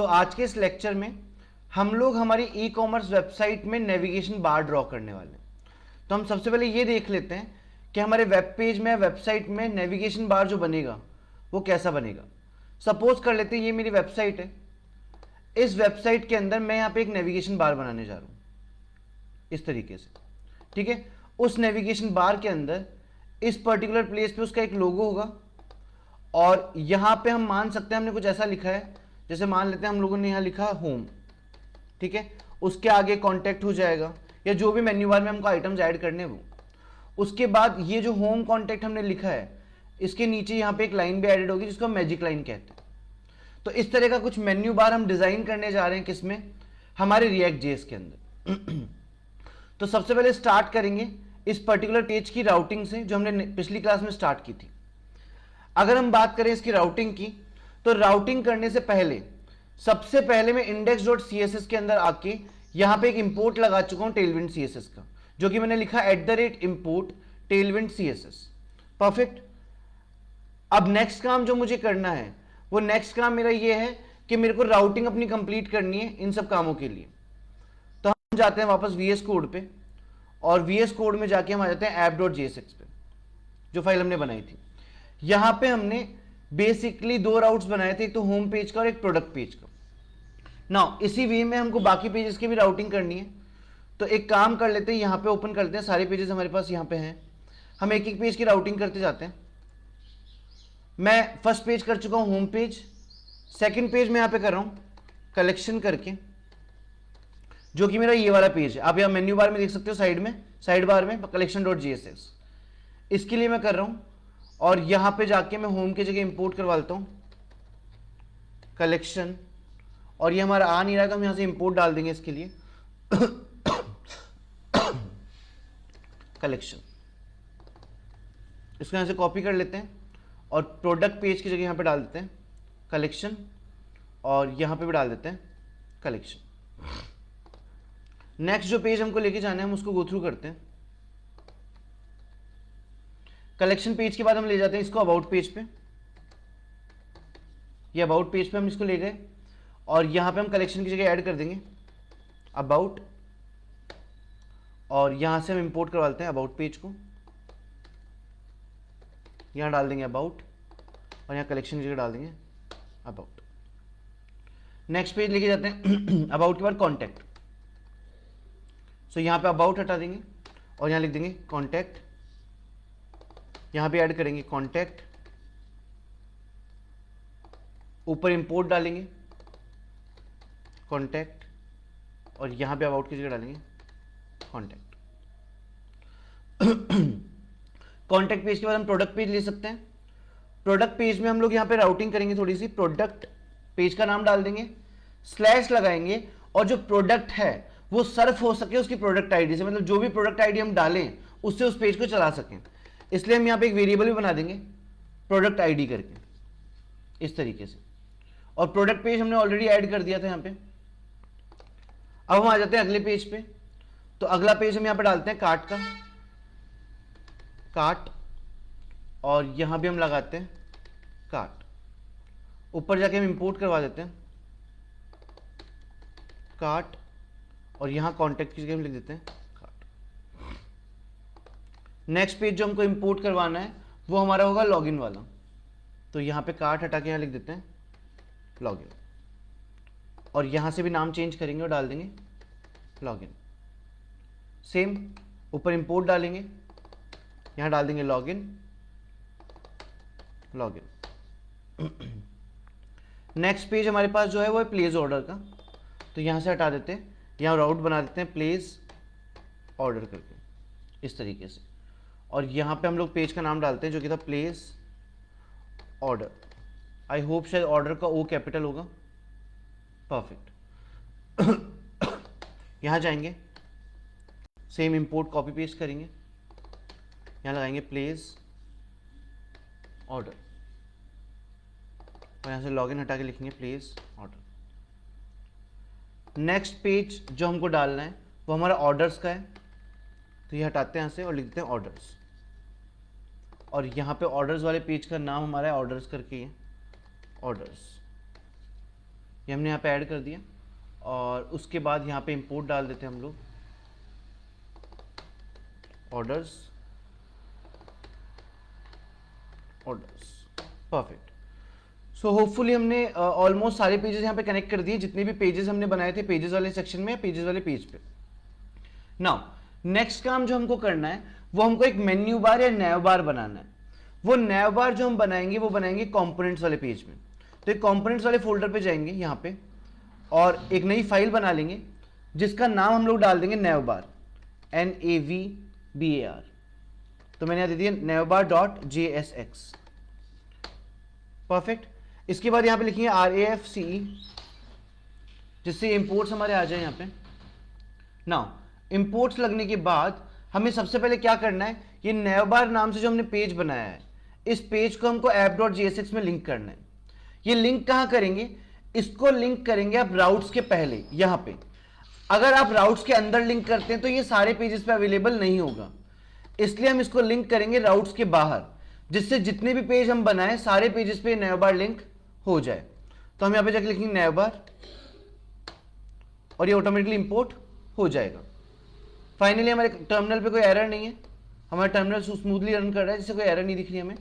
आज के इस लेक्चर में हम लोग हमारी ई कॉमर्स वेबसाइट में नेविगेशन बार ड्रॉ करने वाले हैं। तो हम सबसे पहले ये देख लेते हैं कि हमारे वेब पेज में, वेबसाइट में नेविगेशन बार जो बनेगा वो कैसा बनेगा। सपोज कर लेते हैं ये मेरी वेबसाइट है। इस वेबसाइट के अंदर मैं यहाँ पे एक नेविगेशन बार बनाने जा रहा हूँ इस तरीके से, ठीक है। उस नेविगेशन बार के अंदर इस पर्टिकुलर प्लेस पे उसका एक लोगो होगा और यहाँ पे हम मान सकते हैं हमने कुछ ऐसा लिखा है, जैसे मान लेते हैं हम लोगों ने यहाँ लिखा होम, ठीक है। उसके आगे कॉन्टैक्ट हो जाएगा या जो भी मेन्यू बार में हमको आइटम्स ऐड करने वो। उसके बाद ये जो होम कॉन्टैक्ट हमने लिखा है इसके नीचे यहाँ पे एक लाइन भी एडेड होगी जिसको हम मैजिक लाइन कहते हैं। तो इस तरह का कुछ मेन्यू बार हम डिजाइन करने जा रहे हैं किसमें, हमारे रिएक्ट जेएस के अंदर। तो सबसे पहले स्टार्ट करेंगे इस पर्टिकुलर पेज की राउटिंग से जो हमने पिछली क्लास में स्टार्ट की थी। अगर हम बात करें इसकी राउटिंग की, तो राउटिंग करने से पहले सबसे पहले मैं index.css के अंदर आके यहां पे एक इंपोर्ट लगा चुका हूं टेलविंड सीएसएस का, जो कि मैंने लिखा @import tailwind css। परफेक्ट। अब नेक्स्ट काम जो मुझे करना है वो नेक्स्ट काम मेरा ये है कि मेरे को राउटिंग अपनी कंप्लीट करनी है इन सब कामों के लिए। तो हम जाते हैं वापस VS कोड पे और VS कोड में जाके हम आ जाते हैं app.jsx पे, जो फाइल हमने बनाई थी। यहां पे हमने बेसिकली दो राउट्स बनाए थे, एक तो होम पेज का और एक प्रोडक्ट पेज का। नाउ इसी वे में हमको बाकी पेजेस की भी राउटिंग करनी है। तो एक काम कर लेते हैं, यहां पे ओपन करते हैं, सारे पेजेस हमारे पास यहां पे हैं। हम एक एक पेज की राउटिंग करते जाते हैं। मैं फर्स्ट पेज कर चुका हूं होम पेज, सेकंड पेज में यहां पे कर रहा हूं कलेक्शन करके, जो कि मेरा ये वाला पेज है। आप यहां मेन्यू बार में देख सकते हो, साइड में, साइड बार में collection.jsx। इसके लिए मैं कर रहा हूं और यहां पे जाके मैं होम की जगह इंपोर्ट करवा लेता हूं कलेक्शन, और ये हमारा आ नहीं रहा तो हम यहां से इंपोर्ट डाल देंगे इसके लिए कलेक्शन। इसको यहां से कॉपी कर लेते हैं और प्रोडक्ट पेज की जगह यहां पे डाल देते हैं कलेक्शन और यहां पे भी डाल देते हैं कलेक्शन। नेक्स्ट जो पेज हमको लेके जाना है हम उसको गो थ्रू करते हैं। कलेक्शन पेज के बाद हम ले जाते हैं इसको अबाउट पेज पे। ये अबाउट पेज पे हम इसको ले गए और यहां पे हम कलेक्शन की जगह ऐड कर देंगे अबाउट, और यहां से हम इंपोर्ट करवा लेते हैं अबाउट पेज को। यहां डाल देंगे अबाउट और यहां कलेक्शन की जगह डाल देंगे अबाउट। नेक्स्ट पेज लेके जाते हैं अबाउट के बाद कॉन्टैक्ट। सो यहां पे अबाउट हटा देंगे और यहां लिख देंगे कॉन्टैक्ट। यहां पे ऐड करेंगे कॉन्टैक्ट, ऊपर इंपोर्ट डालेंगे कॉन्टैक्ट और यहां पे अबाउट की जगह डालेंगे कॉन्टैक्ट। कॉन्टैक्ट पेज के बाद हम प्रोडक्ट पेज ले सकते हैं। प्रोडक्ट पेज में हम लोग यहां पे राउटिंग करेंगे थोड़ी सी। प्रोडक्ट पेज का नाम डाल देंगे, स्लैश लगाएंगे और जो प्रोडक्ट है वो सर्फ हो सके उसकी प्रोडक्ट आईडी से, मतलब जो भी प्रोडक्ट आईडी हम डालें उससे उस पेज को चला सकें। इसलिए हम यहां पे एक वेरिएबल भी बना देंगे प्रोडक्ट आईडी करके इस तरीके से। और प्रोडक्ट पेज हमने ऑलरेडी ऐड कर दिया था यहां पे। अब हम आ जाते हैं अगले पेज पे। तो अगला पेज हम यहां पे डालते हैं कार्ट का, कार्ट, और यहां भी हम लगाते हैं कार्ट। ऊपर जाके हम इंपोर्ट करवा देते हैं कार्ट और यहां कॉन्टैक्ट की जगह हम लिख देते हैं कार्ट। नेक्स्ट पेज जो हमको इंपोर्ट करवाना है वो हमारा होगा लॉगिन वाला। तो यहां पे कार्ट हटा के यहां लिख देते हैं लॉगिन, और यहां से भी नाम चेंज करेंगे और डाल देंगे लॉगिन। सेम ऊपर इंपोर्ट डालेंगे, यहां डाल देंगे लॉगिन, लॉगिन। नेक्स्ट पेज हमारे पास जो है वो है प्लेस ऑर्डर का। तो यहां से हटा देते हैं, यहां राउट बना देते हैं प्लेस ऑर्डर करके इस तरीके से, और यहां पे हम लोग पेज का नाम डालते हैं जो कि था प्लेस ऑर्डर। आई होप शायद ऑर्डर का ओ कैपिटल होगा। परफेक्ट। यहां जाएंगे, सेम इंपोर्ट कॉपी पेस्ट करेंगे, यहां लगाएंगे प्लेस ऑर्डर और यहां से लॉगिन हटा के लिखेंगे प्लेस ऑर्डर। नेक्स्ट पेज जो हमको डालना है वो हमारा ऑर्डर्स का है। तो ये हटाते हैं यहां से और लिख देते हैं ऑर्डर्स, और यहां पे ऑर्डर्स वाले पेज का नाम हमारा है ऑर्डर्स करके, ये ऑर्डर्स। ये हमने यहाँ पे ऐड कर दिया और उसके बाद यहाँ पे इंपोर्ट डाल देते हैं हम लोग ऑर्डर्स। परफेक्ट। सो होपफुली हमने ऑलमोस्ट सारे पेजेस यहाँ पे कनेक्ट कर दिए, जितने भी पेजेस हमने बनाए थे पेजेस वाले सेक्शन में, पेजेस वाले पेज पे। नाउ नेक्स्ट काम जो हमको करना है वो हमको एक मेन्यू बार या नैव बार बनाना है। वो नैव बार जो हम बनाएंगे वो बनाएंगे कंपोनेंट्स वाले पेज में। तो एक कंपोनेंट्स वाले फोल्डर पे जाएंगे यहाँ पे और एक नई फाइल बना लेंगे जिसका नाम हम लोग डाल देंगे नैव बार, NAVBAR। तो मैंने यहाँ दे दिया navbar.jsx। परफेक्ट। इसके बाद यहाँ पे लिखेंगे RAFCE, जिससे इंपोर्ट्स हमारे आ जाए यहाँ पे। नाउ इंपोर्ट्स लगने के बाद हमें सबसे पहले क्या करना है, ये navbar नाम से जो हमने पेज बनाया है इस पेज को हमको app.jsx में लिंक करना है। ये लिंक कहाँ करेंगे, इसको लिंक करेंगे आप राउट्स के पहले यहाँ पे। अगर आप राउट्स के अंदर लिंक करते हैं तो ये सारे पेजेस पे अवेलेबल नहीं होगा, इसलिए हम इसको लिंक करेंगे राउट्स के बाहर, जिससे जितने भी पेज हम बनाएं सारे पेजेस पे navbar लिंक हो जाए। तो हम यहाँ पे जाके लिखेंगे navbar और ये ऑटोमेटिकली इंपोर्ट हो जाएगा। फाइनली हमारे टर्मिनल पे कोई एरर नहीं है, हमारा टर्मिनल स्मूथली रन कर रहा है, जिससे कोई एरर नहीं दिख रही हमें।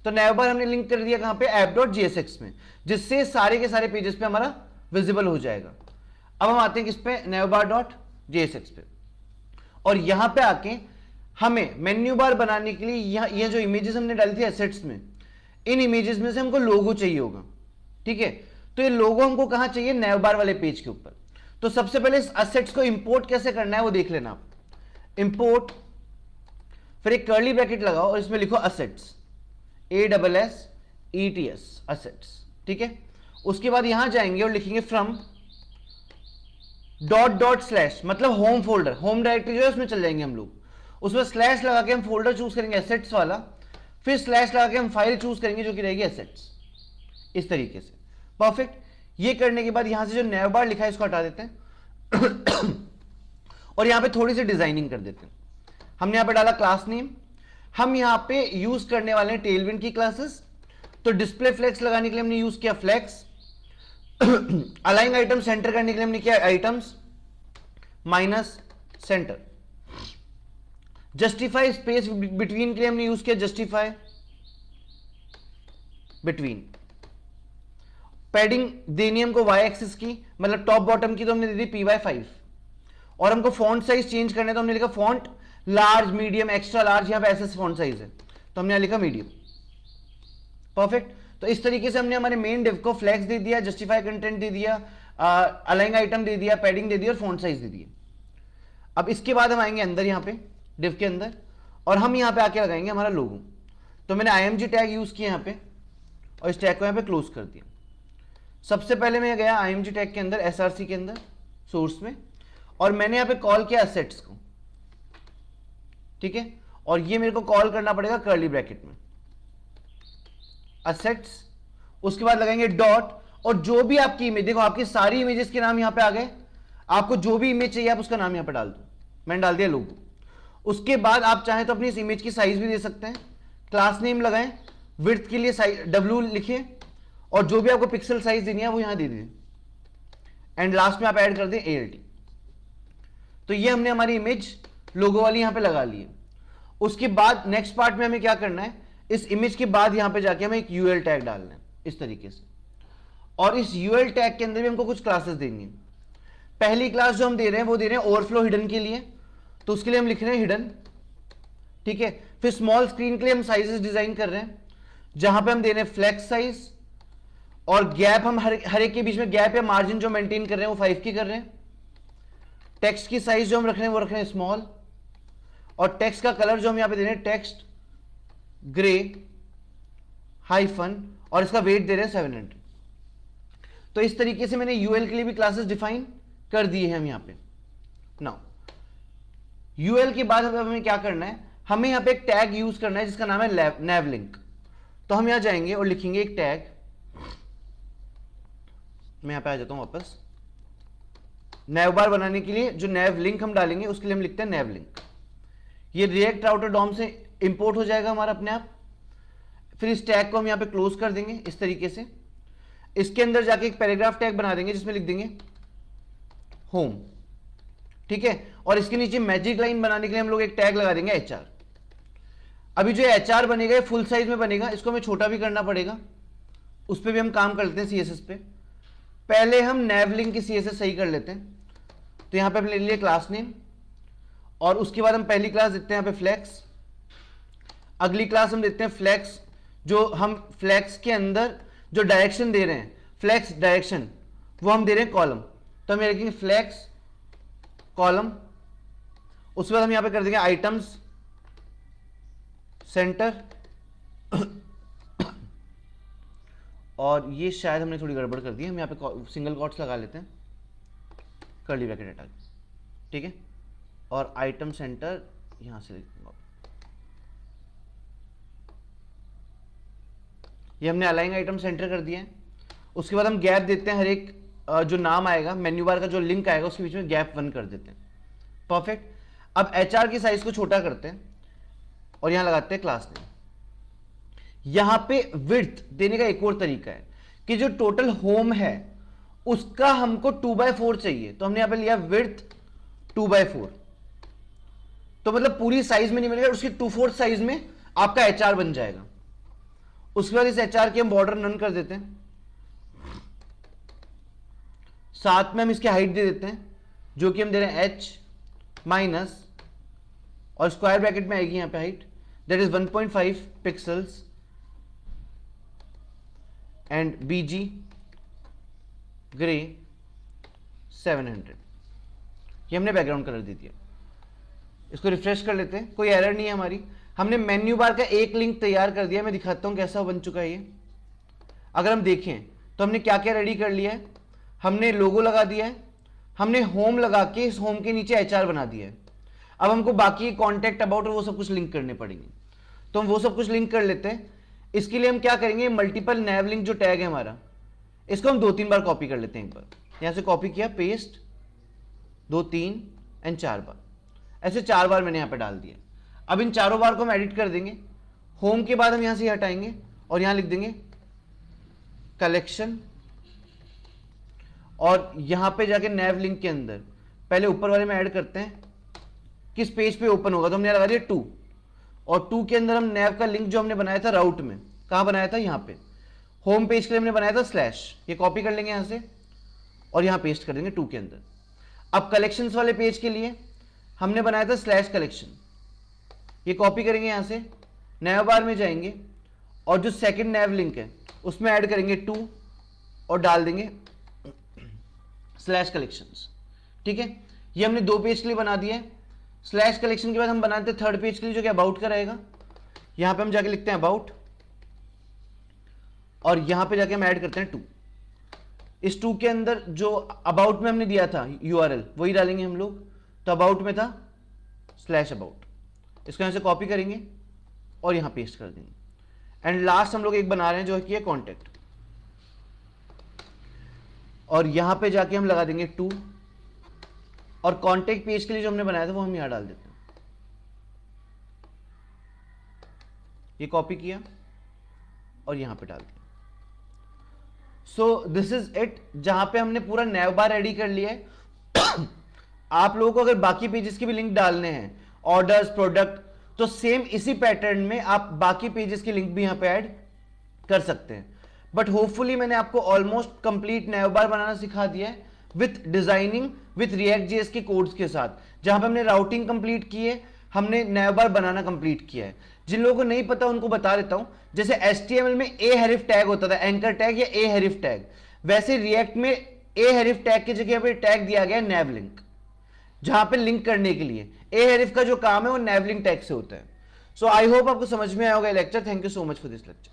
तो navbar हमने लिंक कर दिया कहाँ पे, app.jsx में, जिससे सारे के सारे पेजेस पे हमारा विजिबल हो जाएगा। अब हम आते हैं किस पे, navbar.jsx पे। और यहां पे आके हमें मेन्यू बार बनाने के लिए ये जो इमेजेस हमने डाली थी एसेट्स में, इन इमेजेस में से हमको लोगो चाहिए होगा। ठीक है, तो ये लोगो हमको कहां चाहिए, navbar वाले पेज के ऊपर। तो सबसे पहले इस एसेट्स को इंपोर्ट कैसे करना है वो देख लेना आप। इंपोर्ट, फिर एक कर्ली ब्रैकेट लगाओ और इसमें लिखो असेट्स, ASSETS, असेट्स। ठीक है, उसके बाद यहां जाएंगे और लिखेंगे फ्रॉम // मतलब होम फोल्डर, होम डायरेक्टरी जो है उसमें चल जाएंगे हम लोग। उसमें स्लैश लगा के हम फोल्डर चूज करेंगे एसेट्स वाला, फिर स्लैश लगा के हम फाइल चूज करेंगे जो कि रहेगी एसेट्स, इस तरीके से। परफेक्ट। ये करने के बाद यहां से जो navbar लिखा है इसको हटा देते हैं और यहां पे थोड़ी सी डिजाइनिंग कर देते हैं। हमने यहां पे डाला क्लास नेम, हम यहां पे यूज करने वाले हैं टेलविंड की क्लासेस। तो डिस्प्ले फ्लेक्स लगाने के लिए हमने यूज किया फ्लेक्स, अलाइन आइटम सेंटर करने के लिए हमने किया items minus centre, justify space between के लिए हमने यूज किया जस्टिफाई बिटवीन, पैडिंग देनी हमको y एक्सिस की, मतलब टॉप बॉटम की, तो हमने दे दी PY5। और हमको फॉन्ट साइज चेंज करना है तो हमने लिखा font large, medium, extra large, यहां पे ऐसे फॉन्ट साइज है तो हमने लिखा मीडियम। परफेक्ट। तो इस तरीके से हमने हमारे मेन डिव को फ्लैक्स दे दिया, जस्टिफाई कंटेंट दे दिया, अलाइन आइटम दे दिया, पैडिंग दे दिया और फॉन्ट साइज दे दिया। अब इसके बाद हम आएंगे अंदर यहाँ पे डिव के अंदर और हम यहाँ पे आके लगाएंगे हमारा लोगो। तो मैंने IMG टैग यूज किया यहाँ पे और इस टैग को यहाँ पे क्लोज कर दिया। सबसे पहले मैं गया IMG टैग के अंदर, SRC के अंदर सोर्स में, और मैंने यहाँ पे कॉल किया असेट्स को। ठीक है, और ये मेरे को कॉल करना पड़ेगा कर्ली ब्रैकेट में असेट्स, उसके बाद लगाएंगे डॉट, और जो भी आपकी इमेज, देखो आपकी सारी इमेजेस के नाम यहां पे आ गए, आपको जो भी इमेज चाहिए आप उसका नाम यहां पे डाल दो, मैंने डाल दिया लोगो। उसके बाद आप चाहें तो अपनी इस इमेज की साइज भी दे सकते हैं, क्लास नेम लगाएं, विड्थ के लिए W लिखिए और जो भी आपको पिक्सल साइज देनी है वो यहां दे दीजिए, एंड लास्ट में आप ऐड कर दें ALT। तो ये हमने हमारी इमेज लोगो वाली यहां पे लगा ली है। उसके बाद नेक्स्ट पार्ट में हमें क्या करना है, इस इमेज के बाद यहां पे जाके हमें एक UL टैग डालना है इस तरीके से, और इस UL टैग के अंदर भी हमको कुछ क्लासेस देनी है। पहली क्लास जो हम दे रहे हैं वो दे रहे हैं ओवरफ्लो हिडन के लिए, तो उसके लिए हम लिख रहे हैं हिडन। ठीक है, फिर स्मॉल स्क्रीन के लिए हम साइजेस डिजाइन कर रहे हैं, जहां पे हम दे रहे हैं फ्लेक्स साइज, और गैप हम हर एक के बीच में गैप या मार्जिन जो मेंटेन कर रहे हैं वो 5 की कर रहे हैं। टेक्स्ट की साइज जो हम रख रहे हैं वो रख रहे हैं स्मॉल, और टेक्स्ट का कलर जो हम यहां पे दे रहे हैं टेक्स्ट ग्रे हाइफन, और इसका वेट दे रहे हैं 700। तो इस तरीके से मैंने UL के लिए भी क्लासेस डिफाइन कर दिए हैं हम यहां पे। नाउ UL के बाद हमें क्या करना है, हमें यहां पे एक टैग यूज करना है जिसका नाम है navlink। तो हम यहां जाएंगे और लिखेंगे एक टैग, मैं यहां पे आ जाता हूं वापस। navbar बनाने के लिए जो navlink हम डालेंगे उसके लिए हम लिखते हैं navlink। ये रिएक्ट राउटर डॉम से इंपोर्ट हो जाएगा हमारा अपने आप। फिर इस टैग को हम यहां पे क्लोज कर देंगे इस तरीके से। इसके अंदर जाके एक पैराग्राफ टैग बना देंगे जिसमें लिख देंगे होम, ठीक है। और इसके नीचे मैजिक लाइन बनाने के लिए हम लोग एक टैग लगा देंगे एचआर। अभी जो एचआर बनेगा ये फुल साइज में बनेगा, इसको हमें छोटा भी करना पड़ेगा, उस पर भी हम काम कर लेते हैं सीएसएस पे। पहले हम नेवलिंक की सीएसएस सही कर लेते हैं। तो यहां पे हमने ले लिया क्लास नेम, और उसके बाद हम पहली क्लास देते हैं यहां पे फ्लेक्स। अगली क्लास हम देते हैं फ्लेक्स, जो हम फ्लेक्स के अंदर जो डायरेक्शन दे रहे हैं, फ्लेक्स डायरेक्शन, वो हम दे रहे हैं कॉलम। तो हम ये लिखेंगे फ्लेक्स कॉलम। उसके बाद हम यहां पे कर देंगे आइटम्स सेंटर। और ये शायद हमने थोड़ी गड़बड़ कर दी है, हम यहां पे सिंगल कॉट्स लगा लेते हैं, कर्ली ब्रैकेट हटा के, ठीक है। और आइटम सेंटर यहां से लिख दूंगा, ये हमने अलाइन आइटम सेंटर कर दिया है। उसके बाद हम गैप देते हैं, हर एक जो नाम आएगा मेन्यू बार का जो लिंक आएगा उसके बीच में गैप 1 कर देते हैं। परफेक्ट। अब एचआर की साइज को छोटा करते हैं और यहां लगाते हैं क्लास नेम। यहां पे विड्थ देने का एक और तरीका है कि जो टोटल होम है उसका हमको 2/4 चाहिए, तो हमने यहां पे लिया विड्थ 2/4। तो मतलब पूरी साइज में नहीं मिलेगा, उसकी 2/4 साइज में आपका एचआर बन जाएगा। उसके बाद इस एचआर के हम बॉर्डर नन कर देते हैं, साथ में हम इसकी हाइट दे देते हैं जो कि हम दे रहे हैं h माइनस, और स्क्वायर ब्रैकेट में आएगी यहां पे height, that is 1.5 pixels, and BG grey 700। ये हमने बैकग्राउंड कलर दे दिया। इसको रिफ्रेश कर लेते हैं, कोई एरर नहीं है हमारी। हमने मेन्यू बार का एक लिंक तैयार कर दिया, मैं दिखाता हूं कैसा बन चुका है ये। अगर हम देखें तो हमने क्या क्या रेडी कर लिया है, हमने लोगो लगा दिया है, हमने होम लगा के इस होम के नीचे एचआर बना दिया है। अब हमको बाकी कॉन्टैक्ट अबाउट और वो सब कुछ लिंक करने पड़ेंगे, तो हम वो सब कुछ लिंक कर लेते हैं। इसके लिए हम क्या करेंगे, मल्टीपल नैव लिंक जो टैग है हमारा, इसको हम 2-3 बार कॉपी कर लेते हैं। एक बार यहां से कॉपी किया, पेस्ट, 2, 3 एंड 4 बार, ऐसे 4 बार मैंने यहां पे डाल दिया। अब इन चारों बार को हम एडिट कर देंगे। होम के बाद हम यहां से हटाएंगे और यहां लिख देंगे कलेक्शन, और यहां पे जाके नैव लिंक के अंदर पहले ऊपर वाले में ऐड करते हैं किस पेज पे ओपन होगा, तो हमने लगा दिया 2, और 2 के अंदर हम नैव का लिंक जो हमने बनाया था राउट में, कहां बनाया था, यहां पे होम पेज के लिए हमने बनाया था स्लैश, ये कॉपी कर लेंगे यहां से और यहां पेस्ट कर देंगे 2 के अंदर। अब कलेक्शंस वाले पेज के लिए हमने बनाया था स्लैश कलेक्शन, ये कॉपी करेंगे यहां से, नैव बार में जाएंगे और जो सेकंड नैव लिंक है उसमें ऐड करेंगे 2 और डाल देंगे स्लैश कलेक्शंस, ठीक है। ये हमने 2 पेज के लिए बना दिया है। स्लैश कलेक्शन के बाद हम बनाते हैं 3rd पेज के लिए जो कि अबाउट का रहेगा। यहां पे हम जाके लिखते हैं अबाउट, और यहां पे जाके हम ऐड करते हैं 2। इस 2 के अंदर जो अबाउट में हमने दिया था URL वही डालेंगे हम लोग, तो अबाउट में था स्लैश अबाउट, इसको यहां से कॉपी करेंगे और यहां पेस्ट कर देंगे। एंड लास्ट हम लोग एक बना रहे हैं जो कि है कॉन्टैक्ट, और यहां पे जाके हम लगा देंगे 2, और कॉन्टैक्ट पेज के लिए जो हमने बनाया था वो हम यहां डाल देते हैं। ये कॉपी किया और यहां पे डाल दिया। सो दिस इज इट, जहां पे हमने पूरा नैव बार रेडी कर लिया है। आप लोगों को अगर बाकी पेजेस के भी लिंक डालने हैं, ऑर्डर्स, प्रोडक्ट, तो सेम इसी पैटर्न में आप बाकी पेजेस की लिंक भी यहां पे ऐड कर सकते हैं। बट होपफुली मैंने आपको ऑलमोस्ट कंप्लीट नैव बार बनाना सिखा दिया है विथ डिजाइनिंग, विथ React.js के कोड्स के साथ। जहां पे हमने राउटिंग कंप्लीट की है, हमने नैव बार बनाना कंप्लीट किया है। जिन लोगों को नहीं पता उनको बता देता हूं, जैसे HTML में a हेरिफ टैग होता था, एंकर टैग या a हेरिफ टैग, वैसे React में a हेरिफ टैग की जगह पे टैग दिया गया नैव लिंक, जहां पे लिंक करने के लिए a हेरिफ का जो काम है वो नैव लिंक टैग से होता है। सो आई होप आपको समझ में आया होगा lecture. Thank you so much for this lecture.